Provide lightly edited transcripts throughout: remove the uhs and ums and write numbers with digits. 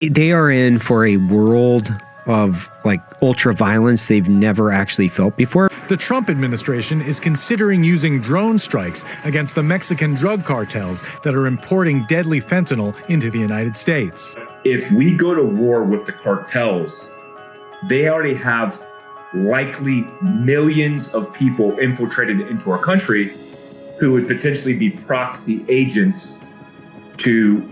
They are in for a world of ultra violence they've never actually felt before. The Trump administration is considering using drone strikes against the Mexican drug cartels that are importing deadly fentanyl into the United States. If we go to war with the cartels, they already have likely millions of people infiltrated into our country who would potentially be proxy agents to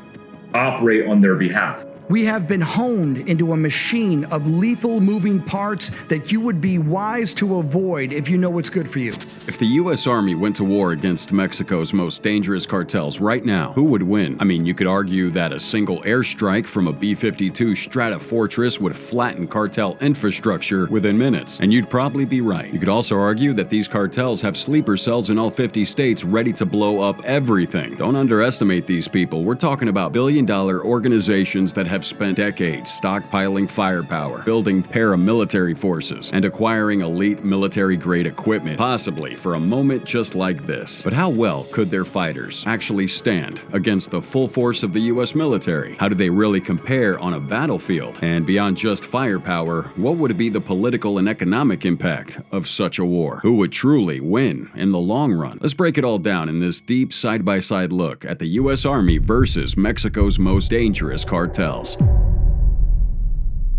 operate on their behalf. We have been honed into a machine of lethal moving parts that you would be wise to avoid if you know what's good for you. If the U.S. Army went to war against Mexico's most dangerous cartels right now, who would win? I mean, you could argue that a single airstrike from a B-52 Stratofortress would flatten cartel infrastructure within minutes, and you'd probably be right. You could also argue that these cartels have sleeper cells in all 50 states ready to blow up everything. Don't underestimate these people. We're talking about billion-dollar organizations that have spent decades stockpiling firepower, building paramilitary forces, and acquiring elite military-grade equipment, possibly for a moment just like this. But how well could their fighters actually stand against the full force of the U.S. military? How do they really compare on a battlefield? And beyond just firepower, what would be the political and economic impact of such a war? Who would truly win in the long run? Let's break it all down in this deep side-by-side look at the U.S. Army versus Mexico's most dangerous cartels.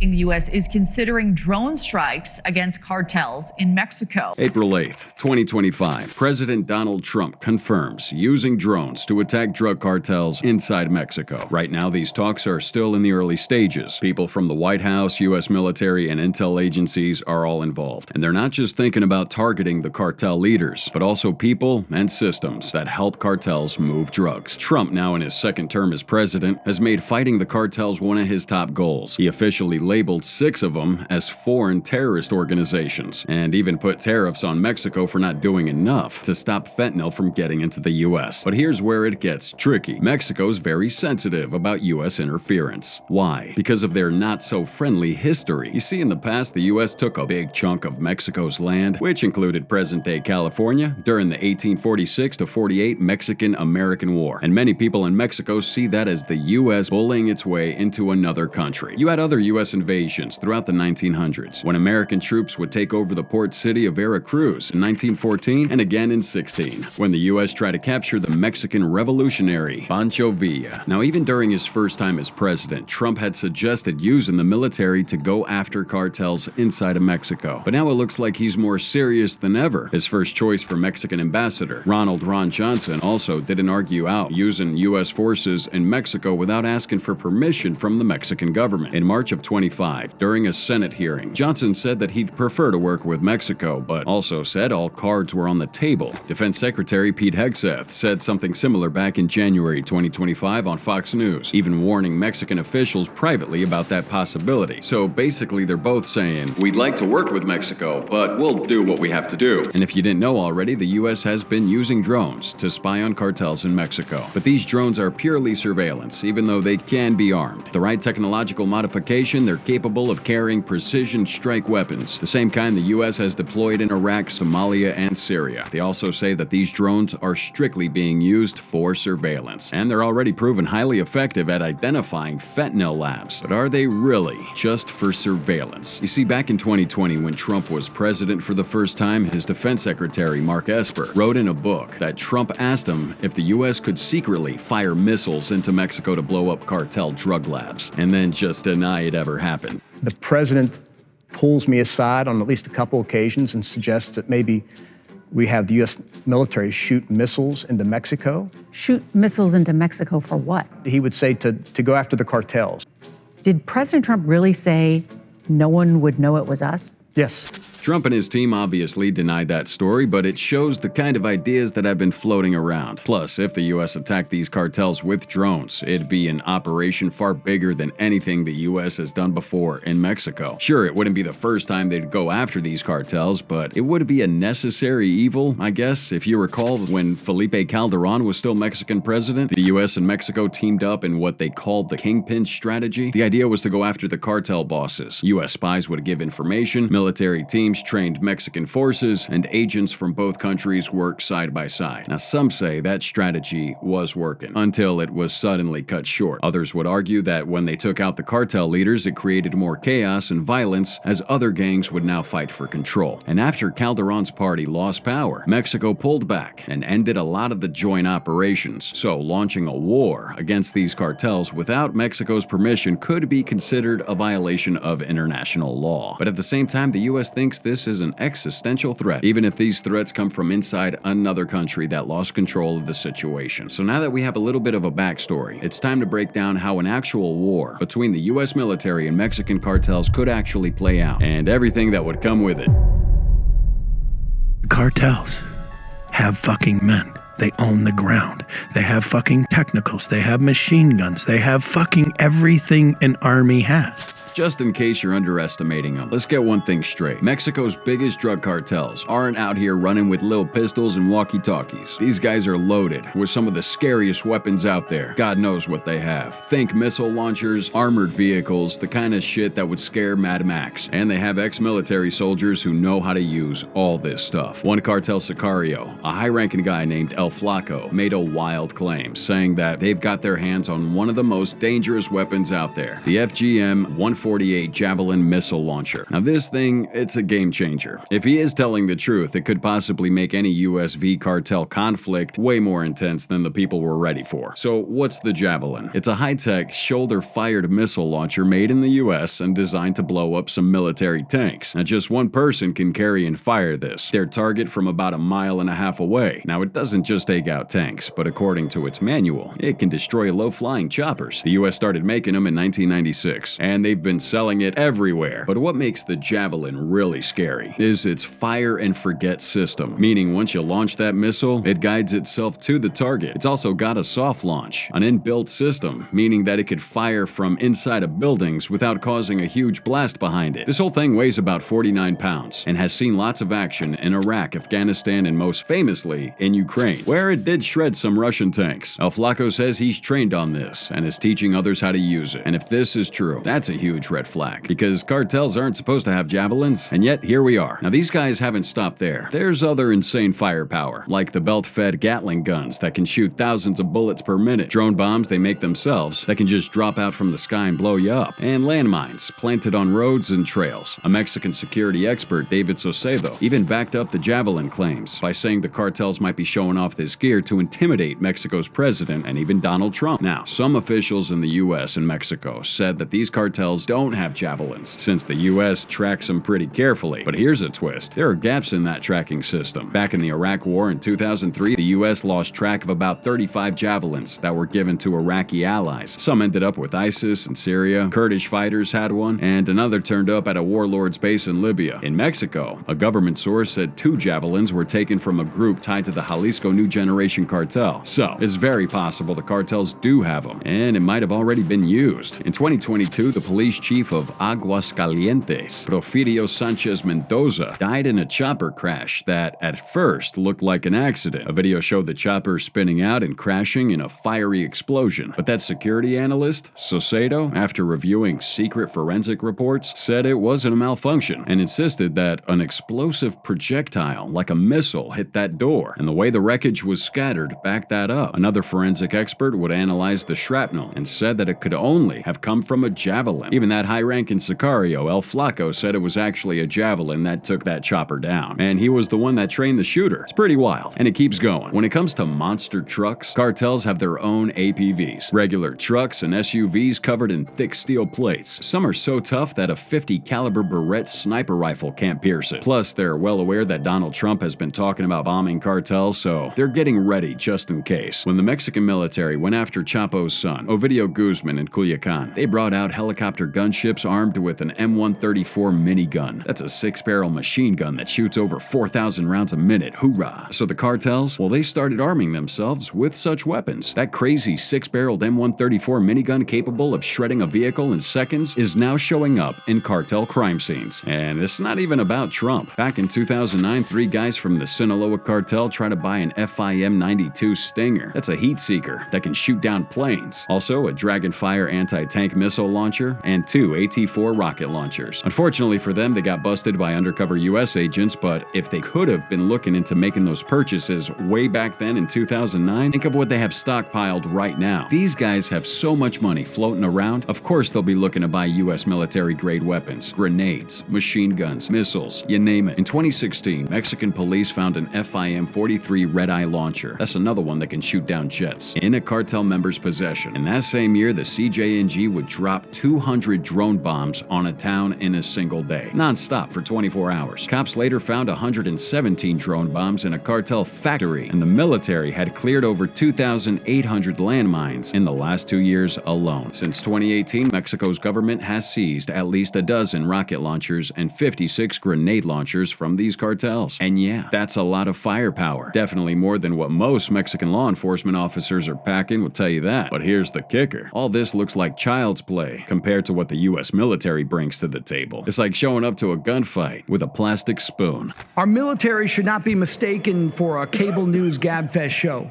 The U.S. is considering drone strikes against cartels in Mexico. April 8th, 2025, President Donald Trump confirms using drones to attack drug cartels inside Mexico. Right now, these talks are still in the early stages. People from the White House, U.S. military, and intel agencies are all involved. And they're not just thinking about targeting the cartel leaders, but also people and systems that help cartels move drugs. Trump, now in his second term as president, has made fighting the cartels one of his top goals. He officially labeled 6 of them as foreign terrorist organizations, and even put tariffs on Mexico for not doing enough to stop fentanyl from getting into the U.S. But here's where it gets tricky. Mexico's very sensitive about U.S. interference. Why? Because of their not-so-friendly history. You see, in the past, the U.S. took a big chunk of Mexico's land, which included present-day California, during the 1846-48 Mexican-American War. And many people in Mexico see that as the U.S. bullying its way into another country. You had other U.S. invasions throughout the 1900s, when American troops would take over the port city of Veracruz in 1914 and again in 16, when the U.S. tried to capture the Mexican revolutionary Pancho Villa. Now, even during his first time as president, Trump had suggested using the military to go after cartels inside of Mexico. But now it looks like he's more serious than ever. His first choice for Mexican ambassador, Ron Johnson, also didn't argue out using U.S. forces in Mexico without asking for permission from the Mexican government. In March of 2025, during a Senate hearing, Johnson said that he'd prefer to work with Mexico, but also said all cards were on the table. Defense Secretary Pete Hegseth said something similar back in January 2025 on Fox News, even warning Mexican officials privately about that possibility. So basically, they're both saying, we'd like to work with Mexico, but we'll do what we have to do. And if you didn't know already, the U.S. has been using drones to spy on cartels in Mexico. But these drones are purely surveillance, even though they can be armed. The right technological modification, they're capable of carrying precision strike weapons, the same kind the U.S. has deployed in Iraq, Somalia, and Syria. They also say that these drones are strictly being used for surveillance, and they're already proven highly effective at identifying fentanyl labs. But are they really just for surveillance? You see, back in 2020, when Trump was president for the first time, his defense secretary, Mark Esper, wrote in a book that Trump asked him if the U.S. could secretly fire missiles into Mexico to blow up cartel drug labs, and then just deny it ever happened. The president pulls me aside on at least a couple occasions and suggests that maybe we have the U.S. military shoot missiles into Mexico. Shoot missiles into Mexico for what? He would say to go after the cartels. Did President Trump really say no one would know it was us? Yes. Trump and his team obviously denied that story, but it shows the kind of ideas that have been floating around. Plus, if the U.S. attacked these cartels with drones, it'd be an operation far bigger than anything the U.S. has done before in Mexico. Sure, it wouldn't be the first time they'd go after these cartels, but it would be a necessary evil, I guess. If you recall, when Felipe Calderon was still Mexican president, the U.S. and Mexico teamed up in what they called the Kingpin strategy. The idea was to go after the cartel bosses. U.S. spies would give information, military teams teams trained Mexican forces, and agents from both countries worked side by side. Now, some say that strategy was working until it was suddenly cut short. Others would argue that when they took out the cartel leaders, it created more chaos and violence as other gangs would now fight for control. And after Calderon's party lost power, Mexico pulled back and ended a lot of the joint operations. So launching a war against these cartels without Mexico's permission could be considered a violation of international law. But at the same time, the US thinks this is an existential threat, even if these threats come from inside another country that lost control of the situation. So now that we have a little bit of a backstory, it's time to break down how an actual war between the US military and Mexican cartels could actually play out, and everything that would come with it. Cartels have fucking men. They own the ground. They have fucking technicals. They have machine guns. They have fucking everything an army has. Just in case you're underestimating them, let's get one thing straight. Mexico's biggest drug cartels aren't out here running with little pistols and walkie-talkies. These guys are loaded with some of the scariest weapons out there. God knows what they have. Think missile launchers, armored vehicles, the kind of shit that would scare Mad Max. And they have ex-military soldiers who know how to use all this stuff. One cartel sicario, a high-ranking guy named El Flaco, made a wild claim, saying that they've got their hands on one of the most dangerous weapons out there, the FGM-148 Javelin missile launcher. Now this thing, it's a game changer. If he is telling the truth, it could possibly make any US v cartel conflict way more intense than the people were ready for. So what's the Javelin? It's a high-tech, shoulder-fired missile launcher made in the US and designed to blow up some military tanks. Now just one person can carry and fire this, their target from about 1.5 miles away. Now it doesn't just take out tanks, but according to its manual, it can destroy low-flying choppers. The US started making them in 1996, and they've been selling it everywhere. But what makes the Javelin really scary is its fire and forget system, meaning once you launch that missile, it guides itself to the target. It's also got a soft launch, an inbuilt system, meaning that it could fire from inside of buildings without causing a huge blast behind it. This whole thing weighs about 49 pounds and has seen lots of action in Iraq, Afghanistan, and most famously in Ukraine, where it did shred some Russian tanks. El Flaco says he's trained on this and is teaching others how to use it. And if this is true, that's a huge red flag, because cartels aren't supposed to have javelins, and yet here we are. Now these guys haven't stopped there. There's other insane firepower, like the belt-fed Gatling guns that can shoot thousands of bullets per minute, drone bombs they make themselves that can just drop out from the sky and blow you up, and landmines planted on roads and trails. A Mexican security expert, David Saucedo, even backed up the Javelin claims by saying the cartels might be showing off this gear to intimidate Mexico's president and even Donald Trump. Now, some officials in the US and Mexico said that these cartels don't have javelins, since the US tracks them pretty carefully. But here's a twist. There are gaps in that tracking system. Back in the Iraq War in 2003, the US lost track of about 35 javelins that were given to Iraqi allies. Some ended up with ISIS in Syria, Kurdish fighters had one, and another turned up at a warlord's base in Libya. In Mexico, a government source said 2 javelins were taken from a group tied to the Jalisco New Generation Cartel. So, it's very possible the cartels do have them, and it might have already been used. In 2022, the police chief of Aguascalientes, Porfirio Sanchez Mendoza, died in a chopper crash that at first looked like an accident. A video showed the chopper spinning out and crashing in a fiery explosion. But that security analyst, Saucedo, after reviewing secret forensic reports, said it wasn't a malfunction and insisted that an explosive projectile like a missile hit that door, and the way the wreckage was scattered backed that up. Another forensic expert would analyze the shrapnel and said that it could only have come from a javelin. Even that high-ranking sicario, El Flaco, said it was actually a javelin that took that chopper down, and he was the one that trained the shooter. It's pretty wild, and it keeps going. When it comes to monster trucks, cartels have their own APVs, regular trucks and SUVs covered in thick steel plates. Some are so tough that a 50 caliber Beretta sniper rifle can't pierce it. Plus, they're well aware that Donald Trump has been talking about bombing cartels, so they're getting ready just in case. When the Mexican military went after Chapo's son, Ovidio Guzman, in Culiacan, they brought out helicopter gunships armed with an M134 minigun. That's a 6-barrel machine gun that shoots over 4,000 rounds a minute. Hoorah! So the cartels, well, they started arming themselves with such weapons. That crazy 6-barreled M134 minigun capable of shredding a vehicle in seconds is now showing up in cartel crime scenes. And it's not even about Trump. Back in 2009, 3 guys from the Sinaloa Cartel tried to buy an FIM-92 Stinger. That's a heat seeker that can shoot down planes. Also, a Dragonfire anti-tank missile launcher and 2 AT-4 rocket launchers. Unfortunately for them, they got busted by undercover U.S. agents, but if they could have been looking into making those purchases way back then in 2009, think of what they have stockpiled right now. These guys have so much money floating around, of course they'll be looking to buy U.S. military-grade weapons, grenades, machine guns, missiles, you name it. In 2016, Mexican police found an FIM-43 red-eye launcher. That's another one that can shoot down jets, in a cartel member's possession. And that same year, the CJNG would drop 200 drone bombs on a town in a single day, non-stop for 24 hours. Cops later found 117 drone bombs in a cartel factory, and the military had cleared over 2,800 landmines in the last 2 years alone. Since 2018, Mexico's government has seized at least a dozen rocket launchers and 56 grenade launchers from these cartels. And yeah, that's a lot of firepower. Definitely more than what most Mexican law enforcement officers are packing, will tell you that. But here's the kicker. All this looks like child's play compared to what the U.S. military brings to the table. It's like showing up to a gunfight with a plastic spoon. Our military should not be mistaken for a cable news gabfest show.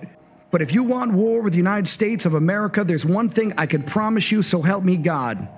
But if you want war with the United States of America, there's one thing I can promise you, so help me God.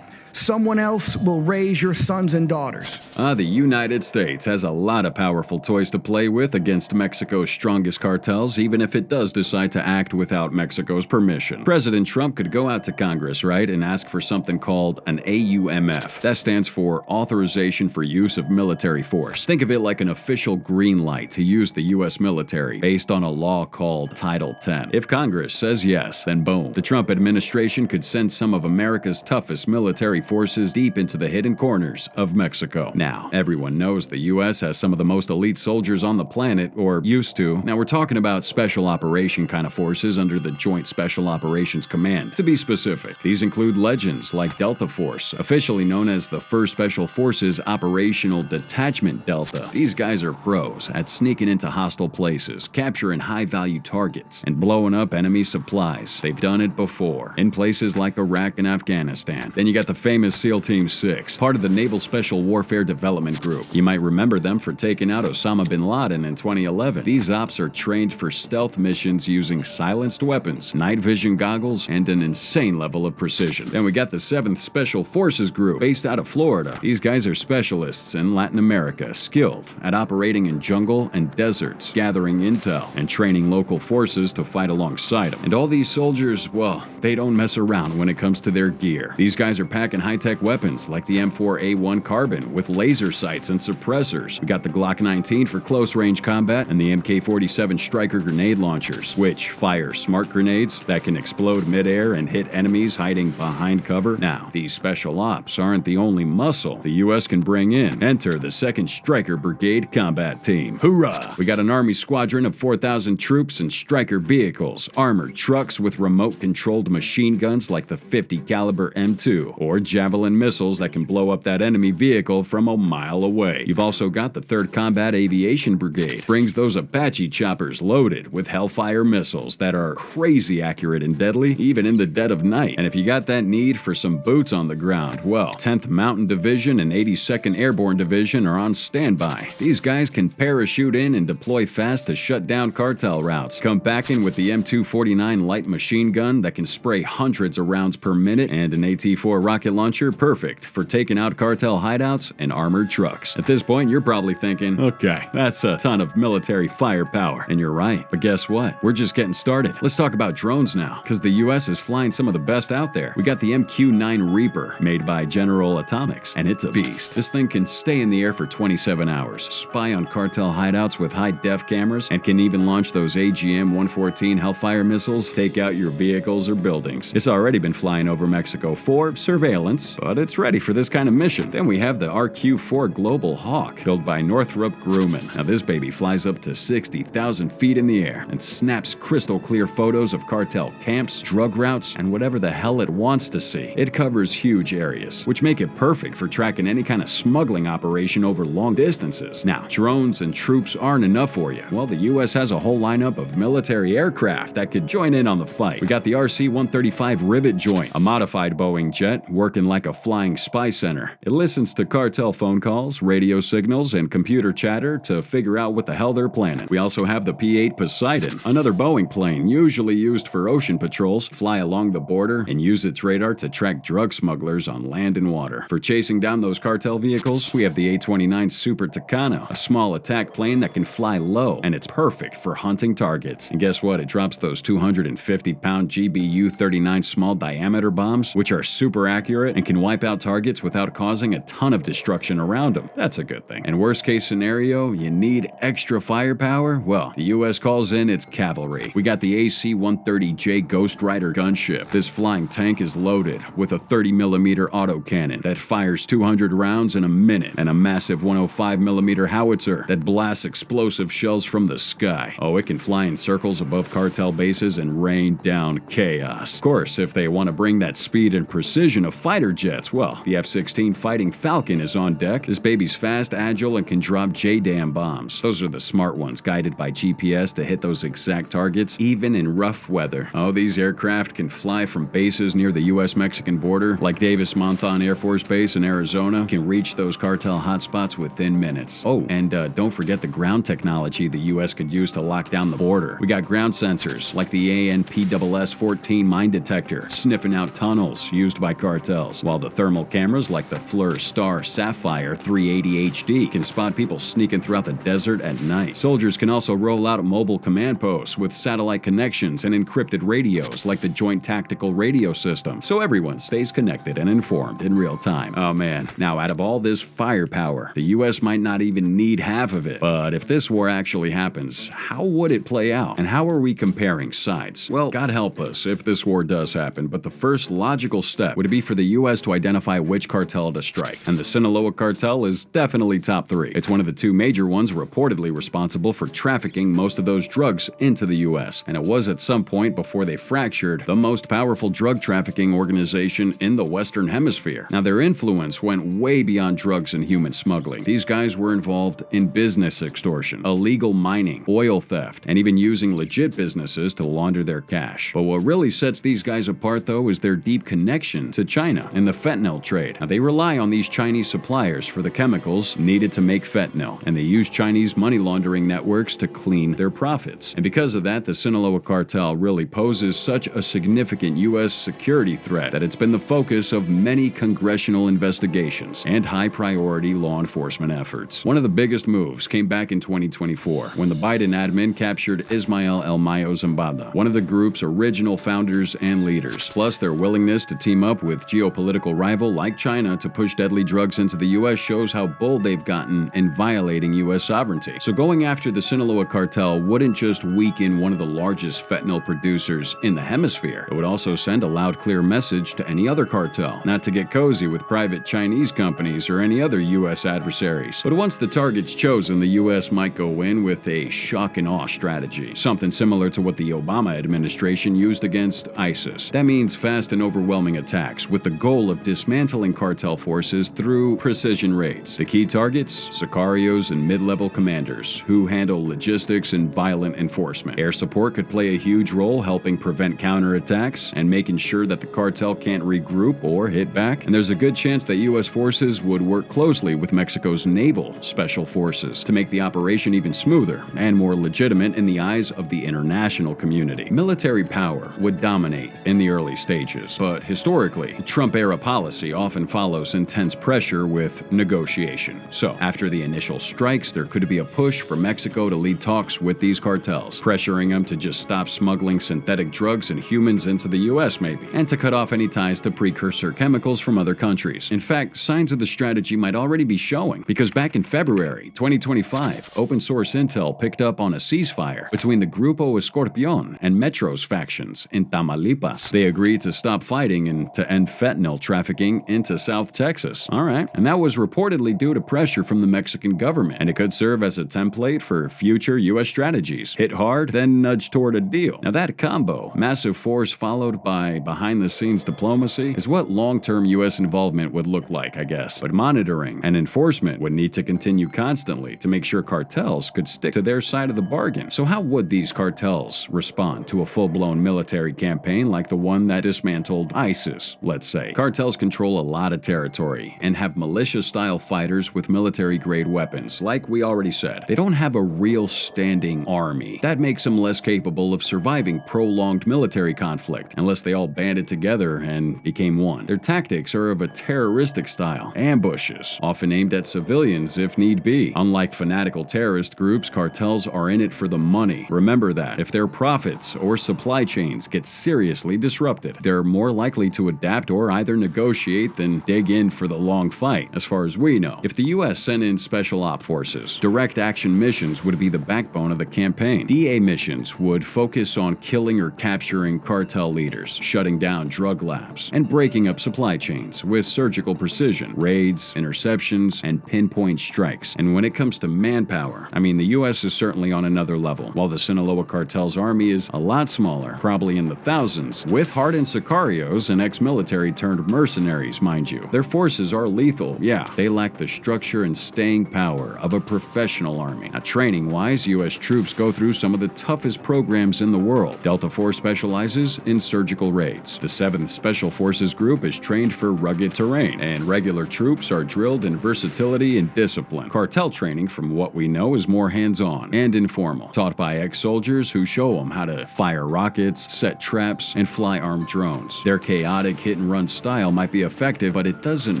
Someone else will raise your sons and daughters. The United States has a lot of powerful toys to play with against Mexico's strongest cartels, even if it does decide to act without Mexico's permission. President Trump could go out to Congress, right, and ask for something called an AUMF. That stands for Authorization for Use of Military Force. Think of it like an official green light to use the U.S. military, based on a law called Title 10. If Congress says yes, then boom, the Trump administration could send some of America's toughest military forces deep into the hidden corners of Mexico. Now, everyone knows the U.S. has some of the most elite soldiers on the planet, or used to. Now, we're talking about special operation kind of forces under the Joint Special Operations Command. To be specific, these include legends like Delta Force, officially known as the 1st Special Forces Operational Detachment Delta. These guys are pros at sneaking into hostile places, capturing high-value targets, and blowing up enemy supplies. They've done it before, in places like Iraq and Afghanistan. Then you got the famous SEAL Team 6, part of the Naval Special Warfare Development Group. You might remember them for taking out Osama bin Laden in 2011. These ops are trained for stealth missions using silenced weapons, night vision goggles, and an insane level of precision. Then we got the 7th Special Forces Group, based out of Florida. These guys are specialists in Latin America, skilled at operating in jungle and deserts, gathering intel, and training local forces to fight alongside them. And all these soldiers, well, they don't mess around when it comes to their gear. These guys are packing high-tech weapons like the M4A1 Carbine with laser sights and suppressors. We got the Glock 19 for close-range combat and the MK47 Striker grenade launchers, which fire smart grenades that can explode midair and hit enemies hiding behind cover. Now, these special ops aren't the only muscle the U.S. can bring in. Enter the 2nd Striker Brigade Combat Team. Hoorah! We got an Army squadron of 4,000 troops and Striker vehicles, armored trucks with remote-controlled machine guns like the 50 caliber M2, or Javelin missiles that can blow up that enemy vehicle from a mile away. You've also got the 3rd Combat Aviation Brigade. Brings those Apache choppers loaded with Hellfire missiles that are crazy accurate and deadly, even in the dead of night. And if you got that need for some boots on the ground, well, 10th Mountain Division and 82nd Airborne Division are on standby. These guys can parachute in and deploy fast to shut down cartel routes. Come back in with the M249 light machine gun that can spray hundreds of rounds per minute, and an AT-4 rocket launcher perfect for taking out cartel hideouts and armored trucks. At this point, you're probably thinking, okay, that's a ton of military firepower. And you're right. But guess what? We're just getting started. Let's talk about drones now, because the U.S. is flying some of the best out there. We got the MQ-9 Reaper, made by General Atomics, and it's a beast. This thing can stay in the air for 27 hours, spy on cartel hideouts with high-def cameras, and can even launch those AGM-114 Hellfire missiles, take out your vehicles or buildings. It's already been flying over Mexico for surveillance, but it's ready for this kind of mission. Then we have the RQ-4 Global Hawk, built by Northrop Grumman. Now this baby flies up to 60,000 feet in the air and snaps crystal clear photos of cartel camps, drug routes, and whatever the hell it wants to see. It covers huge areas, which make it perfect for tracking any kind of smuggling operation over long distances. Now, drones and troops aren't enough for you. Well, the U.S. has a whole lineup of military aircraft that could join in on the fight. We got the RC-135 Rivet Joint, a modified Boeing jet, worked working like a flying spy center. It listens to cartel phone calls, radio signals, and computer chatter to figure out what the hell they're planning. We also have the P-8 Poseidon, another Boeing plane usually used for ocean patrols, fly along the border, and use its radar to track drug smugglers on land and water. For chasing down those cartel vehicles, we have the A-29 Super Tucano, a small attack plane that can fly low, and it's perfect for hunting targets. And guess what? It drops those 250-pound GBU-39 small diameter bombs, which are super accurate and can wipe out targets without causing a ton of destruction around them. That's a good thing. And worst case scenario, you need extra firepower? Well, the US calls in its cavalry. We got the AC-130J Ghost Rider gunship. This flying tank is loaded with a 30mm autocannon that fires 200 rounds in a minute, and a massive 105mm howitzer that blasts explosive shells from the sky. Oh, it can fly in circles above cartel bases and rain down chaos. Of course, if they want to bring that speed and precision of fighter jets, well, the F-16 Fighting Falcon is on deck. This baby's fast, agile, and can drop JDAM bombs. Those are the smart ones, guided by GPS to hit those exact targets, even in rough weather. Oh, these aircraft can fly from bases near the US-Mexican border, like Davis-Monthan Air Force Base in Arizona, can reach those cartel hotspots within minutes. Oh, and don't forget the ground technology the US could use to lock down the border. We got ground sensors, like the ANPSS-14 mine detector, sniffing out tunnels used by cartels, while the thermal cameras, like the FLIR Star Sapphire 380 HD, can spot people sneaking throughout the desert at night. Soldiers can also roll out mobile command posts with satellite connections and encrypted radios, like the Joint Tactical Radio System, so everyone stays connected and informed in real time. Oh man, now out of all this firepower, the US might not even need half of it. But if this war actually happens, how would it play out? And how are we comparing sides? Well, God help us if this war does happen, but the first logical step would be for the US to identify which cartel to strike. And the Sinaloa Cartel is definitely top 3. It's one of the 2 major ones reportedly responsible for trafficking most of those drugs into the US. And it was at some point before they fractured the most powerful drug trafficking organization in the Western Hemisphere. Now, their influence went way beyond drugs and human smuggling. These guys were involved in business extortion, illegal mining, oil theft, and even using legit businesses to launder their cash. But what really sets these guys apart, though, is their deep connection to China in the fentanyl trade. Now, they rely on these Chinese suppliers for the chemicals needed to make fentanyl, and they use Chinese money laundering networks to clean their profits. And because of that, the Sinaloa Cartel really poses such a significant U.S. security threat that it's been the focus of many congressional investigations and high-priority law enforcement efforts. One of the biggest moves came back in 2024 when the Biden admin captured Ismael El Mayo Zambada, one of the group's original founders and leaders. Plus, their willingness to team up with geopolitical rival like China to push deadly drugs into the U.S. shows how bold they've gotten in violating U.S. sovereignty. So going after the Sinaloa Cartel wouldn't just weaken one of the largest fentanyl producers in the hemisphere, it would also send a loud, clear message to any other cartel not to get cozy with private Chinese companies or any other U.S. adversaries. But once the target's chosen, the U.S. might go in with a shock and awe strategy, something similar to what the Obama administration used against ISIS. That means fast and overwhelming attacks with the goal of dismantling cartel forces through precision raids. The key targets? Sicarios and mid-level commanders who handle logistics and violent enforcement. Air support could play a huge role helping prevent counterattacks and making sure that the cartel can't regroup or hit back. And there's a good chance that U.S. forces would work closely with Mexico's naval special forces to make the operation even smoother and more legitimate in the eyes of the international community. Military power would dominate in the early stages, but historically, Trump-era policy often follows intense pressure with negotiation. So, after the initial strikes, there could be a push for Mexico to lead talks with these cartels, pressuring them to just stop smuggling synthetic drugs and humans into the U.S. maybe, and to cut off any ties to precursor chemicals from other countries. In fact, signs of the strategy might already be showing, because back in February 2025, open source intel picked up on a ceasefire between the Grupo Escorpión and Metro's factions in Tamaulipas. They agreed to stop fighting and to end fentanyl trafficking into South Texas. Alright, and that was reportedly due to pressure from the Mexican government, and it could serve as a template for future U.S. strategies. Hit hard, then nudge toward a deal. Now that combo, massive force followed by behind-the-scenes diplomacy, is what long-term U.S. involvement would look like, I guess. But monitoring and enforcement would need to continue constantly to make sure cartels could stick to their side of the bargain. So how would these cartels respond to a full-blown military campaign like the one that dismantled ISIS, let's say? way. Cartels control a lot of territory and have militia-style fighters with military-grade weapons. Like we already said, they don't have a real standing army. That makes them less capable of surviving prolonged military conflict, unless they all banded together and became one. Their tactics are of a terroristic style. Ambushes, often aimed at civilians if need be. Unlike fanatical terrorist groups, cartels are in it for the money. Remember that. If their profits or supply chains get seriously disrupted, they're more likely to adapt or either negotiate than dig in for the long fight, as far as we know. If the US sent in special op forces, direct action missions would be the backbone of the campaign. DA missions would focus on killing or capturing cartel leaders, shutting down drug labs, and breaking up supply chains with surgical precision, raids, interceptions, and pinpoint strikes. And when it comes to manpower, I mean, the US is certainly on another level. While the Sinaloa Cartel's army is a lot smaller, probably in the thousands, with hardened sicarios and ex-military turned mercenaries, mind you. Their forces are lethal, yeah. They lack the structure and staying power of a professional army. Now, training-wise, US troops go through some of the toughest programs in the world. Delta Force specializes in surgical raids. The 7th Special Forces Group is trained for rugged terrain, and regular troops are drilled in versatility and discipline. Cartel training, from what we know, is more hands-on and informal, taught by ex-soldiers who show them how to fire rockets, set traps, and fly armed drones. Their chaotic hit-and-run style might be effective, but it doesn't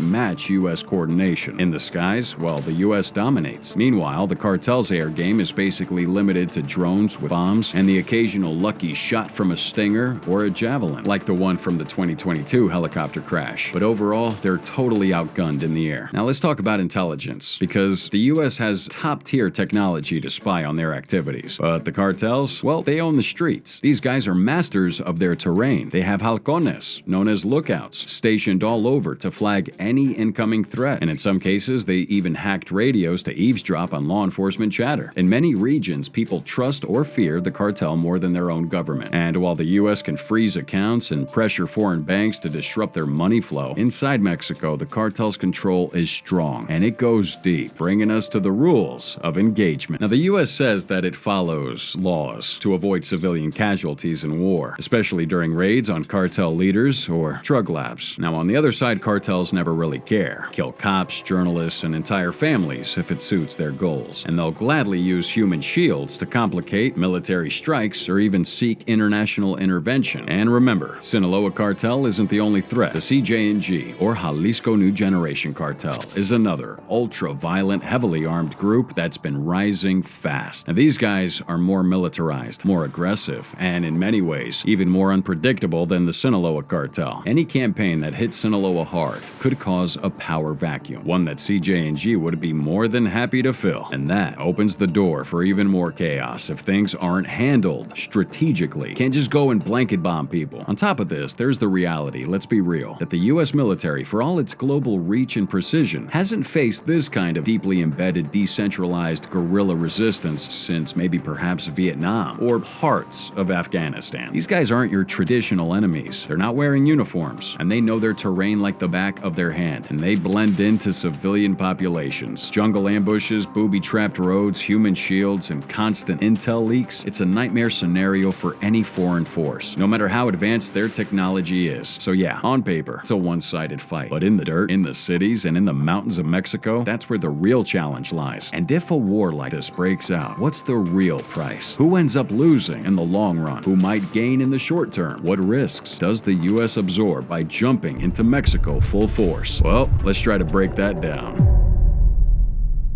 match US coordination. In the skies, well, the US dominates. Meanwhile, the cartel's air game is basically limited to drones with bombs and the occasional lucky shot from a Stinger or a Javelin, like the one from the 2022 helicopter crash. But overall, they're totally outgunned in the air. Now let's talk about intelligence, because the US has top-tier technology to spy on their activities. But the cartels, well, they own the streets. These guys are masters of their terrain. They have halcones, known as lookouts, stationed all over to flag any incoming threat. And in some cases, they even hacked radios to eavesdrop on law enforcement chatter. In many regions, people trust or fear the cartel more than their own government. And while the US can freeze accounts and pressure foreign banks to disrupt their money flow, inside Mexico, the cartel's control is strong, and it goes deep, bringing us to the rules of engagement. Now, the US says that it follows laws to avoid civilian casualties in war, especially during raids on cartel leaders or drug labs. Now, on the other side, cartels never really care. Kill cops, journalists, and entire families if it suits their goals. And they'll gladly use human shields to complicate military strikes or even seek international intervention. And remember, Sinaloa Cartel isn't the only threat. The CJNG, or Jalisco New Generation Cartel, is another ultra-violent, heavily armed group that's been rising fast. Now, these guys are more militarized, more aggressive, and in many ways, even more unpredictable than the Sinaloa Cartel. Any campaign that hits Sinaloa hard could cause a power vacuum, one that CJNG would be more than happy to fill. And that opens the door for even more chaos if things aren't handled strategically. Can't just go and blanket bomb people. On top of this, there's the reality, let's be real, that the US military, for all its global reach and precision, hasn't faced this kind of deeply embedded, decentralized guerrilla resistance since maybe perhaps Vietnam or parts of Afghanistan. These guys aren't your traditional enemies. They're not wearing uniforms, and they know their terrain like the back of their hand, and they blend into civilian populations. Jungle ambushes, booby-trapped roads, human shields, and constant intel leaks. It's a nightmare scenario for any foreign force, no matter how advanced their technology is. So yeah, on paper, it's a one-sided fight. But in the dirt, in the cities, and in the mountains of Mexico, that's where the real challenge lies. And if a war like this breaks out, what's the real price? Who ends up losing in the long run? Who might gain in the short term? What risks does the US absorb by jumping into Mexico full force? Well, let's try to break that down.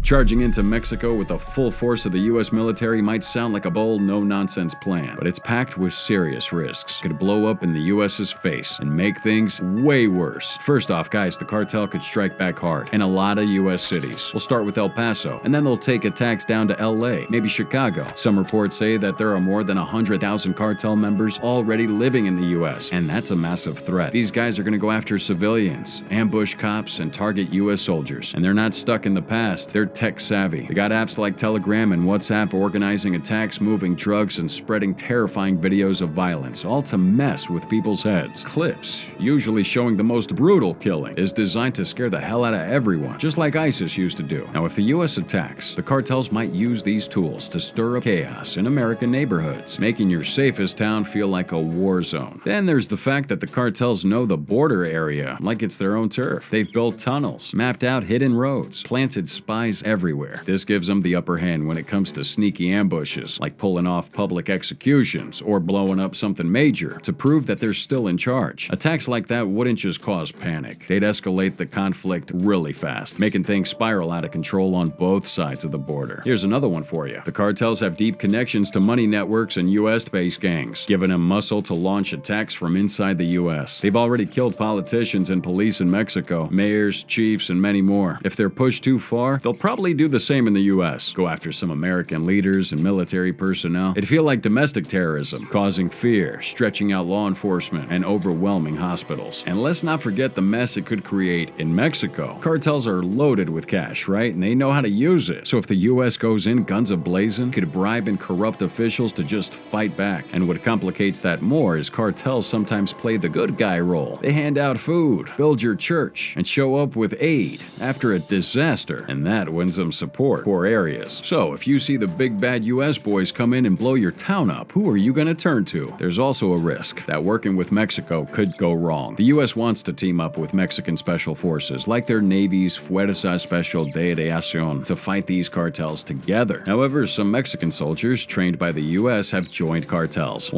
Charging into Mexico with the full force of the US military might sound like a bold, no-nonsense plan, but it's packed with serious risks. It could blow up in the US's face and make things way worse. First off, guys, the cartel could strike back hard in a lot of US cities. We'll start with El Paso, and then they'll take attacks down to LA, maybe Chicago. Some reports say that there are more than 100,000 cartel members already living in the US, and that's a massive threat. These guys are going to go after civilians, ambush cops, and target US soldiers. And they're not stuck in the past. They're tech-savvy. They got apps like Telegram and WhatsApp organizing attacks, moving drugs, and spreading terrifying videos of violence, all to mess with people's heads. Clips, usually showing the most brutal killing, is designed to scare the hell out of everyone, just like ISIS used to do. Now, if the U.S. attacks, the cartels might use these tools to stir up chaos in American neighborhoods, making your safest town feel like a war zone. Then there's the fact that the cartels know the border area like it's their own turf. They've built tunnels, mapped out hidden roads, planted spies everywhere. This gives them the upper hand when it comes to sneaky ambushes, like pulling off public executions or blowing up something major to prove that they're still in charge. Attacks like that wouldn't just cause panic. They'd escalate the conflict really fast, making things spiral out of control on both sides of the border. Here's another one for you. The cartels have deep connections to money networks and U.S.-based gangs, giving them muscle to launch attacks from inside the U.S. They've already killed politicians and police in Mexico, mayors, chiefs, and many more. If they're pushed too far, they'll probably do the same in the U.S. Go after some American leaders and military personnel. It'd feel like domestic terrorism, causing fear, stretching out law enforcement, and overwhelming hospitals. And let's not forget the mess it could create in Mexico. Cartels are loaded with cash, right? And they know how to use it. So if the U.S. goes in guns a-blazing, could bribe and corrupt officials to just fight back. And what complicates that more is cartels sometimes play the good guy role. They hand out food, build your church, and show up with aid after a disaster, and that wins them support. Poor areas. So if you see the big bad U.S. boys come in and blow your town up, who are you going to turn to? There's also a risk that working with Mexico could go wrong. The U.S. wants to team up with Mexican special forces, like their Navy's Fuerza Especial de Acción, to fight these cartels together. However, some Mexican soldiers trained by the U.S. have joined cartels,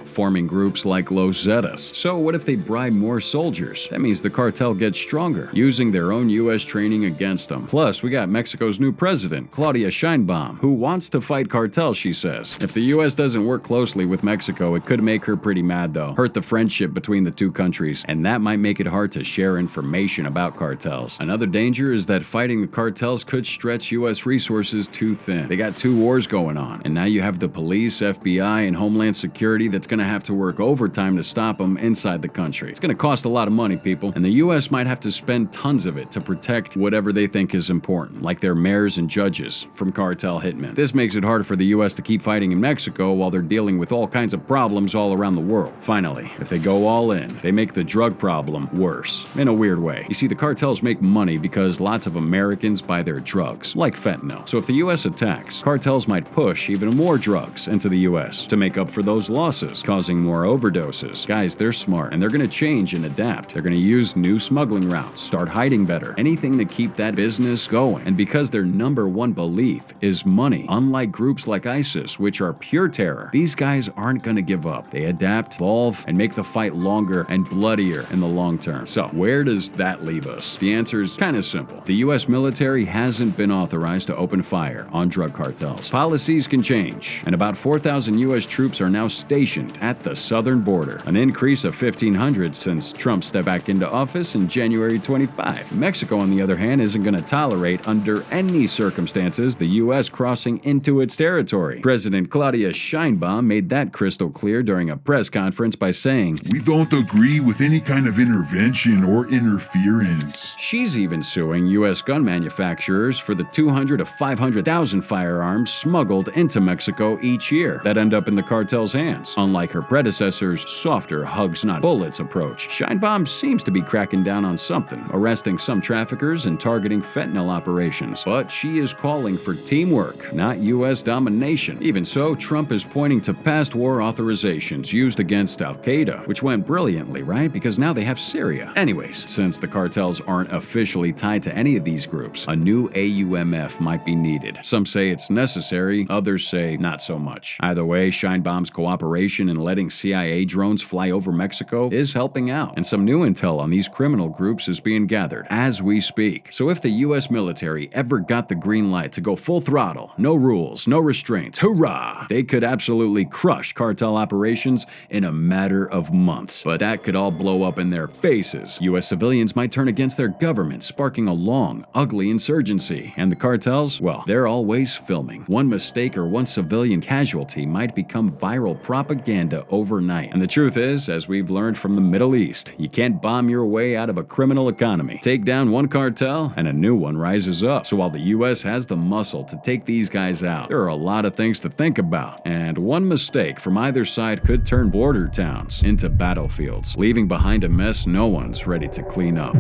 forming groups like Los Zetas. So what if they bribe more soldiers? That means the cartel gets stronger, using their own U.S. training against them. Plus, we got Mexico's new president, Claudia Sheinbaum, who wants to fight cartels, she says. If the U.S. doesn't work closely with Mexico, it could make her pretty mad though, hurt the friendship between the two countries, and that might make it hard to share information about cartels. Another danger is that fighting the cartels could stretch U.S. resources too thin. They got two wars going on, and now you have the police, FBI, and Homeland Security that's going to have to work overtime to stop them inside the country. It's going to cost a lot of money, people, and the U.S. might have to spend tons of it to protect whatever they think is important, like their mayors and judges from cartel hitmen. This makes it hard for the U.S. to keep fighting in Mexico while they're dealing with all kinds of problems all around the world. Finally, if they go all in, they make the drug problem worse, in a weird way. You see, the cartels make money because lots of Americans buy their drugs, like fentanyl. So if the U.S. attacks, cartels might push even more drugs into the U.S. to make up for those losses, causing more overdoses. Guys, they're smart, and they're going to change and adapt. They're going to use new smuggling routes, start hiding better, anything to keep that business going. And because their number one belief is money, unlike groups like ISIS, which are pure terror, these guys aren't going to give up. They adapt, evolve, and make the fight longer and bloodier in the long term. So, where does that leave us? The answer is kind of simple. The U.S. military hasn't been authorized to open fire on drug cartels. Policies can change, and about 4,000 U.S. troops are now stationed at the southern border, an increase of 1,500 since Trump stepped back into office in January 25. Mexico, on the other hand, isn't going to tolerate under any circumstances the U.S. crossing into its territory. President Claudia Sheinbaum made that crystal clear during a press conference by saying, "We don't agree with any kind of intervention or interference." She's even suing U.S. gun manufacturers for the 200 to 500,000 firearms smuggled into Mexico each year that end up in the cartel's hands. Unlike her predecessor's softer hugs not bullets approach, Sheinbaum seems to be cracking down on something, arresting some traffickers and targeting fentanyl operations. But she is calling for teamwork, not U.S. domination. Even so, Trump is pointing to past war authorizations used against Al-Qaeda, which went brilliantly, right? Because now they have Syria. Anyways, since the cartels aren't officially tied to any of these groups, a new AUMF might be needed. Some say it's necessary, others say not so much. Either way, Sheinbaum's cooperation in letting CIA drones fly over Mexico is helping out, and some new intel on these criminal groups is being gathered as we speak. So if the U.S. military ever got the green light to go full throttle, no rules, no restraints, hurrah, they could absolutely crush cartel operations in a matter of months. But that could all blow up in their faces. U.S. civilians might turn against their government, sparking a long, ugly insurgency. And the cartels, well, they're always filming. One mistake or one civilian casualty might become viral propaganda overnight. And the truth is, as we've learned from the Middle East, you can't bomb your way out of a criminal economy. Take down one cartel, and a new one rises up. up. So while the US has the muscle to take these guys out, there are a lot of things to think about. And one mistake from either side could turn border towns into battlefields, leaving behind a mess no one's ready to clean up.